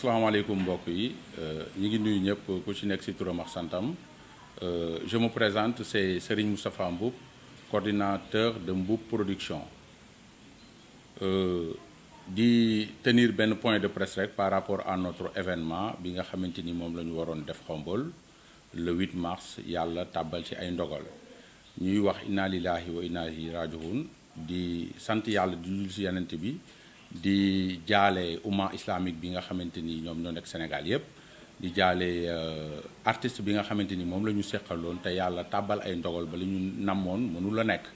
asalaamaaleykum mbokk yi ñu ngi nuyu ñëpp ku ci nekk ci turam ak santam je me présente, c'est Serigne Moustapha Mboup, coordinateur de Mboup Production. Di tenir benn point de presse rek par rapport à notre événement bi nga xamante ni moom la ñu waroon def Khombole le 8 mars yàlla tàbbal ci ay ndogal ñuy wax inna lillahi wa inna ilayhi raji'un di sant yàlla di julli ci yonent bi di jaale umma islamique bi nga xamante ni ñoom ñoo nekk Sénégal yépp di jaale artiste bi nga xamante ni moom la ñu seqaloon te yàlla tàbbal ay ndogal ba li ñu namoon mënu la nekk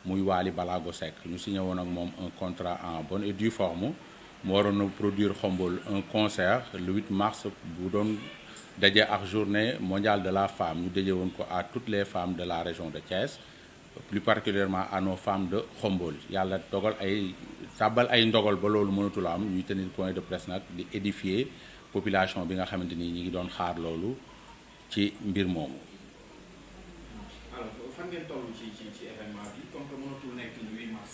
muy Wally Ballago Seck ñu signé woon ak moom un contrat en bonne et due forme mu waroon a produire Khombole un concert le 8 mars bu doon daje ak journée mondiale de la femme ñu daje woon ko à toutes les femmes de la région de Thiès plus particulièrement à nos femmes de Khombole yàlla dogal ay tàbbal ay ndogal ba loolu mënatul am ñuy tenir point de presse nag di édifier population bi nga xamante ni ñi ngi doon xaar loolu ci mbir moomu. alors fan ngeen toll ci événement bi comme que mënatul nekk le 8 mars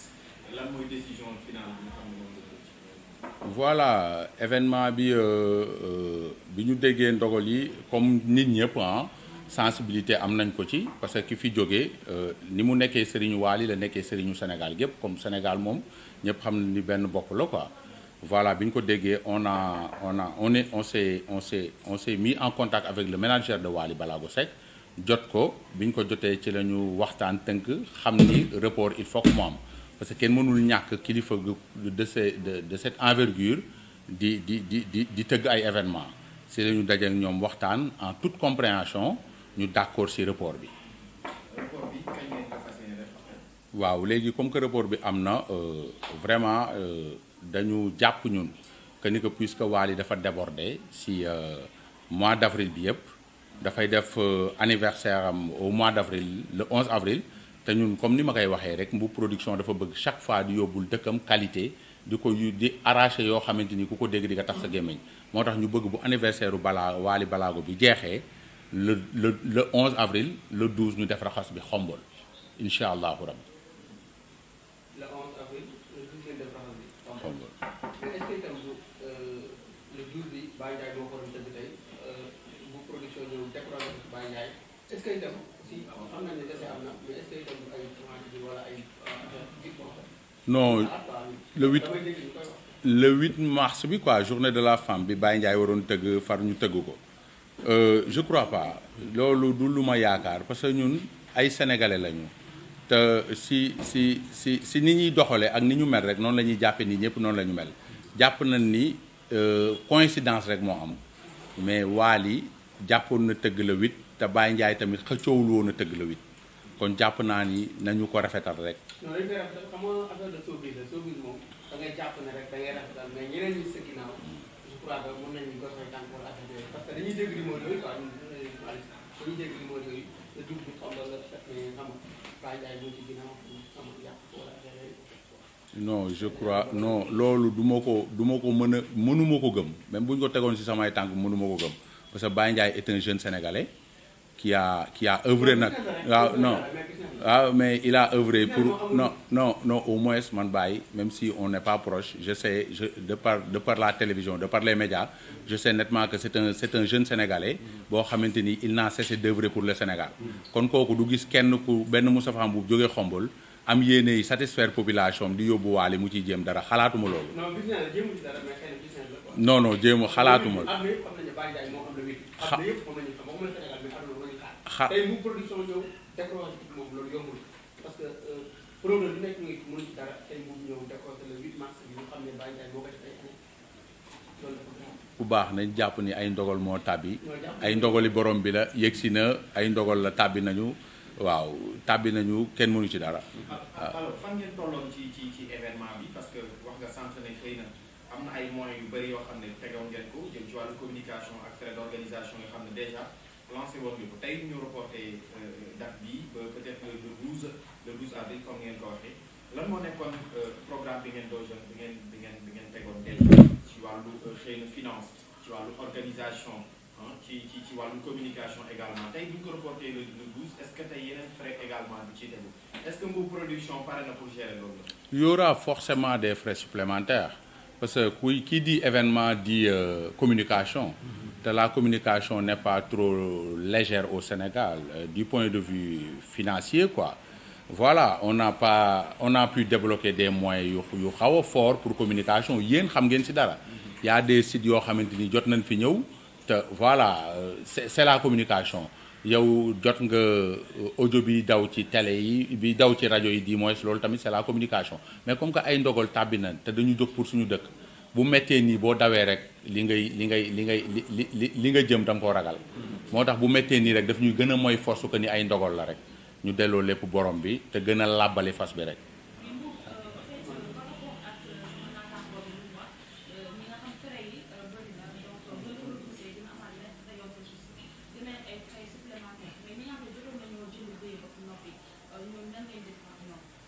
lan mooy décision finale bi nga xam ne moom la. voilà événement bi ñu déggee ndogal yi comme nit ñëpp sensibilité am nañ ko ci parce que ki fi jógee ni mu nekkee Serigne Wally la nekkee Serigne Sénégal gépp comme Sénégal moom ñëpp xam na ni benn bopp la quoi. Voilà bi ñu ko déggee on s'est mis en contact avec le manager de Wally Ballago Seck jot ko bi ñu ko jotee ci la ñu waxtaan tënk xam ni report il faut que mu am parce que kenn mënul ñàkk kilifa de cette envergure di tëgg ay événements si la ñu daje ak ñoom waxtaan en toute compréhension ñu d'accord ci report bi. report bi kañ ngeen ko fas yéene def. waaw léegi comme que report bi am na vraiment dañu jàpp ñun que ni que puisque Wally dafa débordé ci mois d'avril bi yëpp dafay def anniversaire am au mois d'avril le 11 avril te ñun comme ni ma koy waxee rek Mboup Production dafa bëgg chaque fois di yóbbul dëkkam qualité di arraché yoo xamante ni ku ko dégg di nga tax sa gémmiñ moo tax ñu bëgg bu anniversaire u Wally Ballago bi jeexee le 11 avril le 12 ñu def raxas bi Khombole incha allahu rabbi. le 11 avril le 12 ngeen def raxas bi Khombole. mais est-ce que itam le 12 bi Baye Ndiaye moo ko doon tëgg tey Mboup Production ñëw décoration ci Baye Ndiaye est-ce que itam si xam nañ ne dese am na mais est-ce que itam ay commande bi wala ay non le 8 mars bi quoi journée de la femme bi Baye Ndiaye waroon tëgg far ñu tëgg ko je crois pas loolu du lu ma yaakaar parce que ñun ay sénégalais lañu te si ni ñuy doxalee ak ni ñu mel rek noonu la ñuy jàppee ni ñëpp noonu la ñu mel jàpp nañ ni coïncidence rek moo am mais Wally jàppoon na tëgg le 8 te Baye Ndiaye tamit xëccoowul woon a tëgg le 8 kon jàpp naa ni nañu ko rafetal rek. non dañu koy rafetal xam nga affaire de showbiz la showbiz moom da ngay jàpp ne rek da ngay rafetal mais ñeneen ñi sa ginnaaw je crois que mën nañu ko fay tànk wala affaire yooyu parce que dañuy dégg numéro yooyu quoi dañuy dégg numéro yooyu la dugg bi xam nga mais xam nga Baye Ndiaye moo ci ginnaaw xam nga jàpp ko wala affaire yooyu. non je crois non loolu du ma ko mënuma ko gëm même bu ñu ko tegoon ci samay tànk mënuma ko gëm parce que Baye Ndiaye est un jeune sénégalais qui a œuvré nag waaw non waaw mais il a œuvré pour non au moins man Baye même si on n'est pas proche je sais de par la télévision de par les médias je sais nettement que c'est un jeune sénégalais boo xamante ni il n'a cessé d'œuvrer pour le Sénégal kon kooku du gis kenn ku benn Moustapha Mboup jógee Khombole am yéene yi satisfaire population di yóbbu Wally mu ciy jéem dara xalaatuma loolu. non jéem xalaatuma. tey Mboup Production ñëw décroché ci moom loolu yombul parce que problème bi nekk ñu ngi mënu ci dara tey Mboup ñëw décroché le 8 mars bi ñu xam ne Baye Ndiaye moo ko def ay année loolu bu baax nañ jàpp ni ay ndogal moo tàbbi ay ndogali borom bi la yegsi na ay ndogal la tàbbi nañu waaw tàbbi nañu kenn mënu ci dara. alors fan ngeen tolloon ci événement bi parce que wax nga sànq ne xëy na am na ay moyens yu bëri yoo xam ne tegoon ngeen ko jëm ci wàllu communication ak frais d'organisation yoo xam ne déjà lancé woon nga ko tey ñu reporté date bi ba peut-être le 12 avril comme ngeen ko waxee lan moo nekkoon programme bi ngeen doon bi ngeen tegoon déjà ci wàllu xëy na finance ci wàllu organisation ci wàllu communication également tey bu ñu ko reporté le 12 est-ce que tey yeneen frais également bi ci tegu est-ce que Mboup Production pare na pour gérer loolu. Il y aura forcément des frais supplémentaires parce que qui dit événement dit communication. te la communication n'est pas trop légère au Sénégal du point de vue financier quoi. Voilà on a pu débloquer des moyens yu xaw a fort pour communication yéen xam ngeen ci dara. y a des sites yoo xamante ni jot nañ fi ñëw te voilà c'est la communication. yow jot nga audio bi daw ci télé yi bi daw ci rajo yi di moins loolu tamit c'est la communication mais comme que ay ndogal tàbbi na te dañu jóg pour suñu dëkk bu méttee nii boo dawee rek li nga jëm da nga koo ragal moo tax bu méttee nii rek daf ñuy gën a mooy force que ni ay ndogal la rek ñu delloo lépp borom bi te gën a làbbali fas bi rek.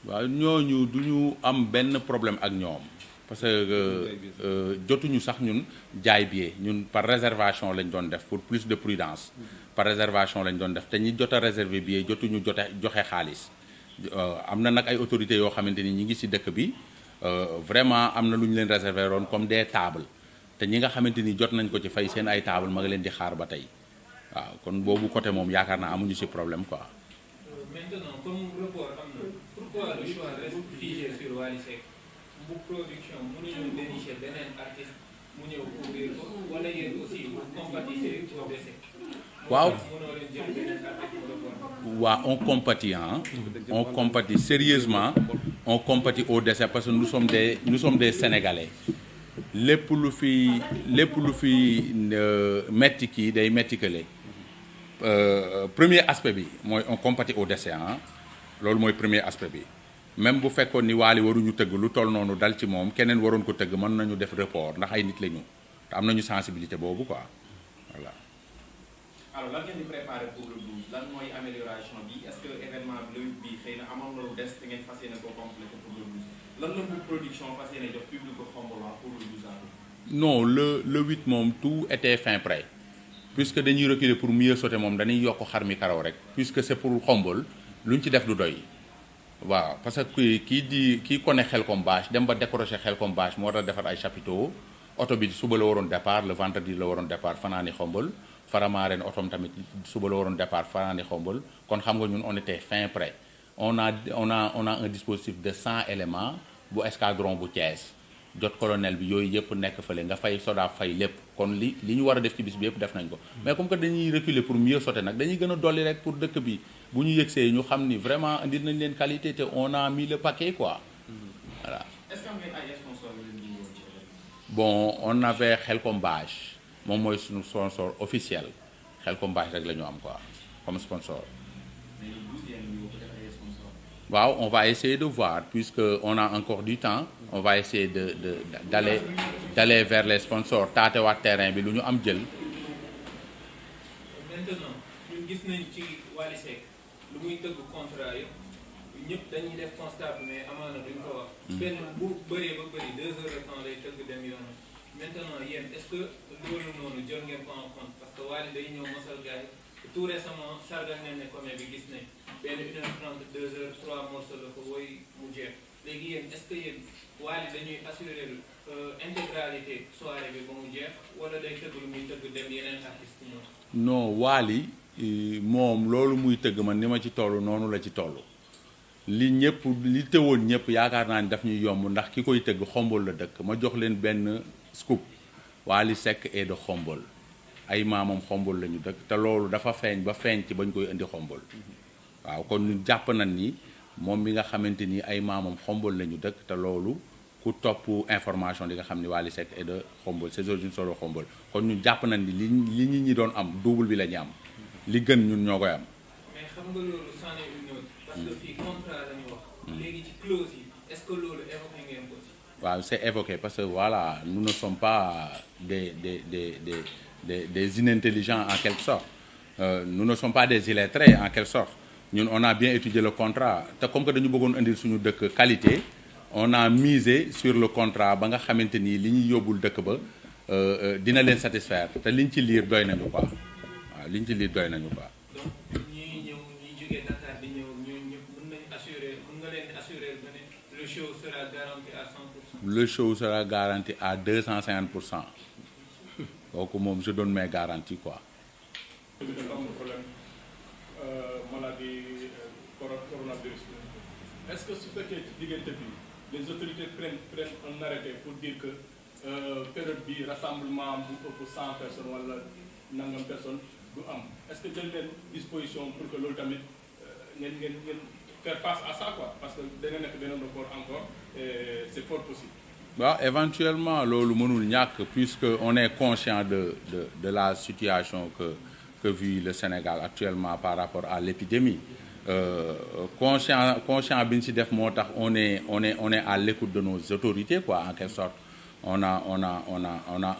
waaw ñooñu du ñu am benn problème ak ñoom parce que jotuñu sax ñun jaay billet ñun par réservation lañ doon def pour plus de prudence par réservation lañ doon def te ñi jot a réserver billet jotuñu joxe xaalis am na nag ay autorités yoo xamante ni ñi ngi ci dëkk bi vraiment am na lu ñu leen réserver woon comme des tables te ñi nga xamante ni jot nañ ko ci fay seen ay tables ma nga leen di xaar ba tey waaw kon boobu côté moom yaakaar naa amuñu ci problème quoi. Maintenant, comme report am na pourquoi le choix reste figé sur Wally Seck bu production mënuñu dénicher beneen artiste mu ñëw couvrir ko wala yéen aussi vous compatissez au décès. waaw mënoo leen jël beneen artiste mu report. waaw on compatit sérieusement on compatit au décès parce que nous sommes des Sénégalais lépp lu fi metti kii day metti kële. Premier aspect bi mooy on compatit au décès loolu mooy premier aspect bi même bu fekkoon ni Wally waruñu tëgg lu toll noonu dal ci moom keneen waroon ko tëgg mën nañu def report ndax ay nit lañu te am nañu sensibilité boobu quoi voilà. alors lan ngeen di préparer pour le 12 lan mooy amélioration bi est-ce que événement bi le 8 bi xëy na amoon na lu des te ngeen fas yéene ko compléter pour le 12 lan la bu production fas yéene jox public ko Khombole pour le 12 avril. non le 8 moom tout était fin prêt. puisque dañuy reculer pour mieux sauter moom dañuy yokk xar mi karaw rek puisque c'est pour Khombole lu ñu ci def du doy waaw parce que kii connaît Khelcom Bâche dem ba décrocher Khelcom Bâche moo tax defar ay chapiteaux oto bi suba la waroon départ le vendredi la waroon départ fanaani Khombole Faramaren otom tamit suba la waroon départ fanaani Khombole kon xam nga ñun on était fin prêt on a un dispositif de 100 éléments bu escadron bu Thiès jot colonel bi yooyu yëpp nekk fële nga fay soda fay lépp kon li ñu war a def ci bis bi yëpp def nañ ko mais comme que dañuy reculer pour mieux sauter nag dañuy gën a dolli rek pour dëkk bi bu ñu yëgsee ñu xam ni vraiment indi nañ leen qualité te on a mis le paquet quoi voilà. est-ce que am ngeen ay sponsors yu leen di ñëw ci bon on avait Khelcom Bâche moom mooy suñu sponsor officiel Khelcom Bâche rek la ñu am quoi comme sponsor. mais le 12 yéen ñu ko def ay sponsors. waaw on va essayer de voir puisque on a encore du temps on va essayer d'aller vers les sponsors taatewaat terrain bi lu ñu am jël. Maintenant ñun gis nañ ci Wally Seck lu muy tëgg contrat yëpp ñëpp dañuy def constat bi mais amaana duñ ko wax. benn bu bëree ba bëri 2 heures de temps lay tëgg dem yoonam maintenant yéen est-ce que loolu noonu jël ngeen ko en compte parce que Wally day ñëw mosal gars yi tout récemment sargal ngeen ne comme bi gis nañ benn 1h30 2 heures 3 morceaux la ko woy mu jeex léegi yéen est-ce que yéen Wally dañuy assurer intégralité soirée bi ba mu jeex wala day tëgg lu muy tëgg dem yeneen artistes ñoom. non Wally moom loolu muy tëgg man ni ma ci toll noonu la ci toll li tëwoon ñëpp yaakaar naa ni daf ñuy yomb ndax ki koy tëgg Khombole la dëkk ma jox leen benn scoop Wally Seck est de Khombole ay maamam Khombole la ñu dëkk te loolu dafa feeñ ba feeñ ci bañ koy indi Khombole waaw kon ñu jàpp nañ ni moom mi nga xamante ni ay maamam Khombole la ñu dëkk te loolu ku topp information di nga xam ni Wally Seck est de Khombole ses origines sont de Khombole kon ñu jàpp nañ ni li nit ñi doon am double bi la ñu am li gën ñun ñoo koy am. mais xam nga loolu c'en est une autre parce que fii contrat la ñu wax. léegi ci clause yi est-ce que loolu évoqué ngeen ko ci. waaw c'est évoqué parce que voilà nous ne sommes pas des inintelligents en quelque sorte nous ne sommes pas des illettrés en quelque sorte ñun on a bien étudié le contrat te comme que dañu bëggoon indil suñu dëkk qualité on a misé sur le contrat ba nga xamante ni li ñuy yóbbul dëkk ba dina leen satisfaire te liñ ci liir doy nañu quoi waaw liñ ci liir doy nañu quoi. donc ñi ñëw ñi jógee Dakar di ñëw ñooñu ñëpp mën nañu assurer mën nga leen assurer ba ne Le show sera garanti à 100%. Le show sera garanti à 250%. Donc moom je donne mes garanties quoi. Maladie coronavirus. Est-ce que su fekkee ci diggante bi les autorités prennent un arrêté pour dire que période bi rassemblement bu ëpp 100 personnes wala nangam personnes du am est-ce que jël leen disposition pour que loolu tamit ngeen faire face à ça quoi parce que dana nekk beneen record encore et c'est fort possible. waaw éventuellement loolu mënul ñàkk puisque on est conscient de la situation que vit le Sénégal actuellement par rapport à l'épidémie. Conscient bi ñu ci def moo tax on est à l'écoute de nos autorités quoi en quelque sorte. On a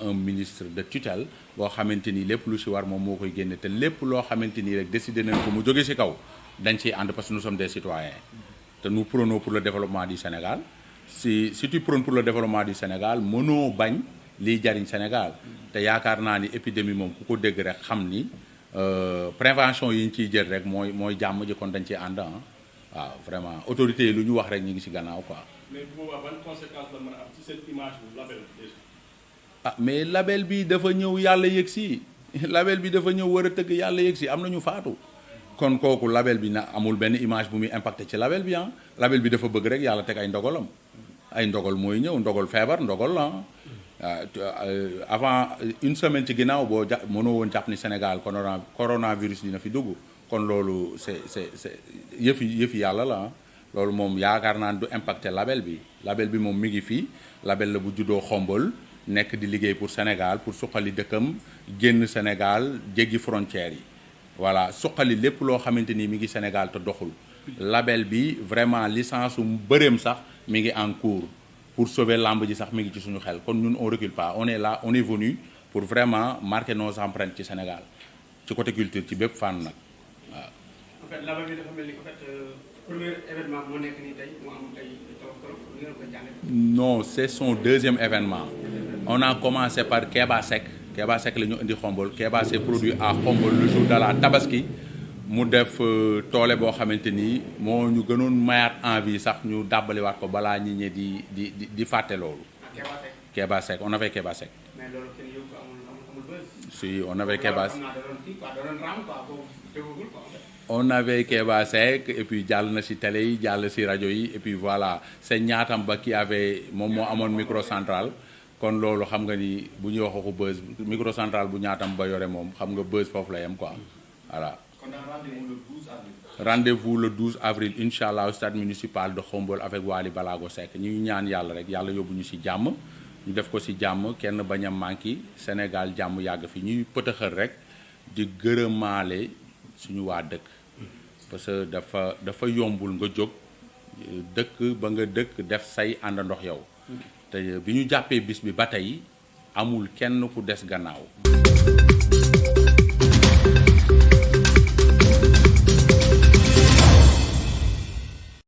un ministre de tutelle boo xamante ni lépp lu ci war moom moo koy génne te lépp loo xamante ni rek décidé nañ ko mu jóge ci kaw dañ ciy ànd parce que nous sommes des citoyens te nous prônons pour le développement du Sénégal si tu prônes pour le développement du Sénégal mënoo bañ liy jariñ Sénégal te yaakaar naa ni épidémie moom ku ko dégg rek xam ni prévention yi ñu ciy jël rek mooy jàmm ji kon dañ ciy ànd waaw vraiment autorités yi lu ñu wax rek ñu ngi ci gannaaw quoi. mais bu boobaa ban conséquence la mën a am ci seen image bu label déjà. ah mais label bi dafa ñëw yàlla yëg si label bi dafa ñëw war a tëgg yàlla yëg si am na ñu faatu kon kooku label bi na amul benn image bu muy impacté ci label bi label bi dafa bëgg rek yàlla teg ay ndogalam ay ndogal mooy ñëw ndogal feebar ndogal la avant une semaine ci ginnaaw boo mënoo woon jàpp ni Sénégal coronavirus dina fi dugg kon loolu c'est yëfi yàlla la loolu moom yaakaar naa du impacté label bi moom mi ngi fii label la bu juddoo xombol nekk di liggéey pour Sénégal pour suqali dëkkam génn Sénégal jéggi frontières yi voilà suqali lépp loo xamante ni mi ngi Sénégal te doxul label bi vraiment licence su bëreem sax mi ngi en cours pour sauver lamb ji sax mi ngi ci suñu xel kon ñun on recule pas on est là on est venu pour vraiment marquer nos empreintes ci Sénégal ci côté culture ci bépp fànn nag waaw. en fait label bi dafa mel ni en fait premier événement moo nekk nii tey mu am ay trop ni nga ko jàngatee. non c'est son deuxième événement on a commencé par Kéba Seck la ñu indi Xombol Kéba s'est produit à Xombol le jour de la Tabaski mu def toole boo xamante ni moo ñu gënoon mayaat envie sax ñu dàbbaliwaat ko balaa ñi ñi di fàtte loolu. Kéba Seck on avait Kéba Seck. mais loolu kenn yóbbu amul buzz. si on avait Kéba. on on avait Kéba Seck et puis jàll na ci télé yi jàll ci rajo yi et puis voilà c'est ñaatam ba ki avait moom moo amoon microcentral kon loolu xam nga ni bu ñuy wax waxu buzz microcentral bu ñaatam ba yore moom xam nga buzz foofu la yem quoi voilà. kon rendez-vous le 12 avril. Rendez-vous le 12 avril incha allah au stade municipal de Khombole avec Wally Balago Seck ñuy ñaan yàlla rek yàlla yóbbu ñu ci jàmm ñu def ko ci jàmm kenn bañ a manqué Sénégal jàmm yàgg fi ñuy pëtëxal rek di gërëmaale suñu waa dëkk parce que dafa yombul nga jóg dëkk ba nga dëkk def say ànd ndox yow te bi ñu jàppee bis bi ba tey amul kenn ku des gannaaw